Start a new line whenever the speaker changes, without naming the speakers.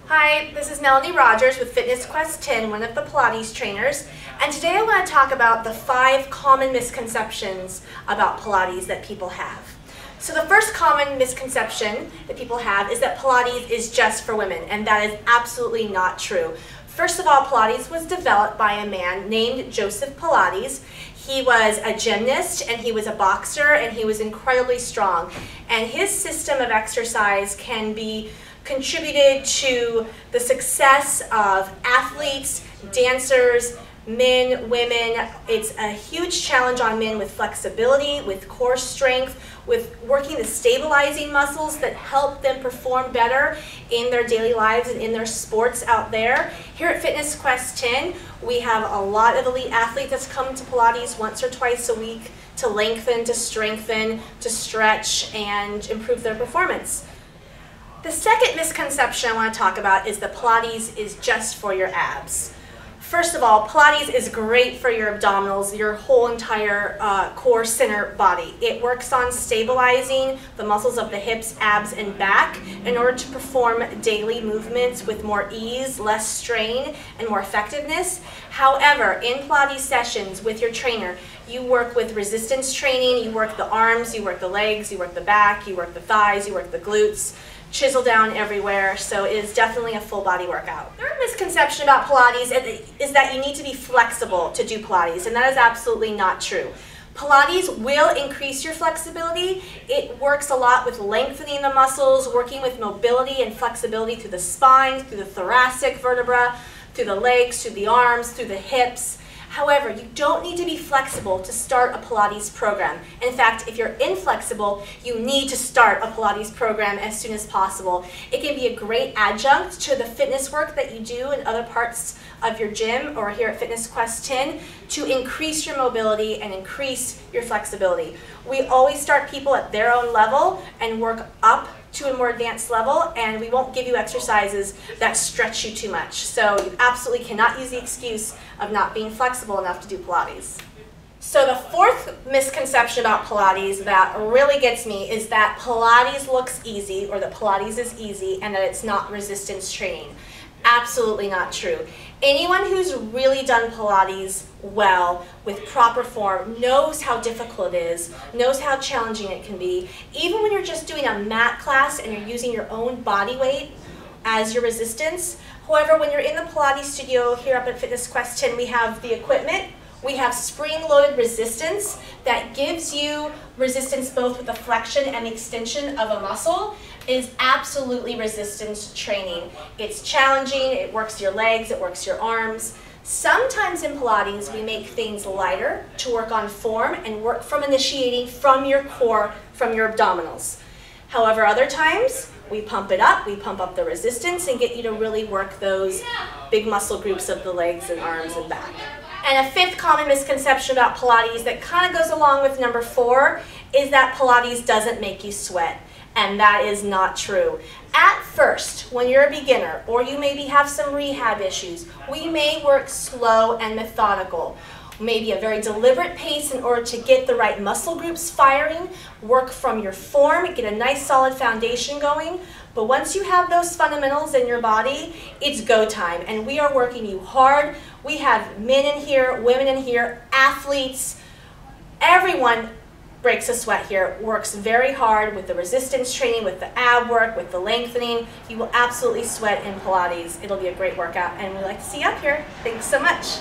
Hi, this is Melanie Rogers with Fitness Quest 10, one of the Pilates trainers, and today I want to talk about the 5 common misconceptions about Pilates that people have. So the first common misconception that people have is that Pilates is just for women, and that is absolutely not true. First of all, Pilates was developed by a man named Joseph Pilates. He was a gymnast and he was a boxer and he was incredibly strong. And his system of exercise can be contributed to the success of athletes, dancers, men, women. It's a huge challenge on men with flexibility, with core strength, with working the stabilizing muscles that help them perform better in their daily lives and in their sports out there. Here at Fitness Quest 10, we have a lot of elite athletes that's come to Pilates once or twice a week to lengthen, to strengthen, to stretch, and improve their performance. The second misconception I want to talk about is that Pilates is just for your abs. First of all, Pilates is great for your abdominals, your whole entire core center body. It works on stabilizing the muscles of the hips, abs, and back in order to perform daily movements with more ease, less strain, and more effectiveness. However, in Pilates sessions with your trainer, you work with resistance training, you work the arms, you work the legs, you work the back, you work the thighs, you work the glutes, chisel down everywhere, so it is definitely a full body workout. The third misconception about Pilates is that you need to be flexible to do Pilates, and that is absolutely not true. Pilates will increase your flexibility. It works a lot with lengthening the muscles, working with mobility and flexibility through the spine, through the thoracic vertebra, through the legs, through the arms, through the hips. However, you don't need to be flexible to start a Pilates program. In fact, if you're inflexible, you need to start a Pilates program as soon as possible. It can be a great adjunct to the fitness work that you do in other parts of your gym or here at Fitness Quest 10 to increase your mobility and increase your flexibility. We always start people at their own level and work up to a more advanced level, and we won't give you exercises that stretch you too much. So you absolutely cannot use the excuse of not being flexible enough to do Pilates. So the fourth misconception about Pilates that really gets me is that Pilates looks easy, or that Pilates is easy, and that it's not resistance training. Absolutely not true. Anyone who's really done Pilates well with proper form knows how difficult it is, knows how challenging it can be. Even when you're just doing a mat class and you're using your own body weight as your resistance. However, when you're in the Pilates studio here up at Fitness Quest 10, we have the equipment. We have spring-loaded resistance that gives you resistance both with the flexion and the extension of a muscle. It is absolutely resistance training. It's challenging, it works your legs, it works your arms. Sometimes in Pilates we make things lighter to work on form and work from initiating from your core, from your abdominals. However, other times we pump it up, we pump up the resistance and get you to really work those big muscle groups of the legs and arms and back. And a fifth common misconception about Pilates that kind of goes along with number 4 is that Pilates doesn't make you sweat. And that is not true. At first, when you're a beginner, or you maybe have some rehab issues, we may work slow and methodical. Maybe a very deliberate pace in order to get the right muscle groups firing, work from your form, get a nice solid foundation going. But once you have those fundamentals in your body, it's go time. And we are working you hard. We have men in here, women in here, athletes, everyone breaks a sweat here, works very hard with the resistance training, with the ab work, with the lengthening. You will absolutely sweat in Pilates. It'll be a great workout, and we like to see you up here. Thanks so much.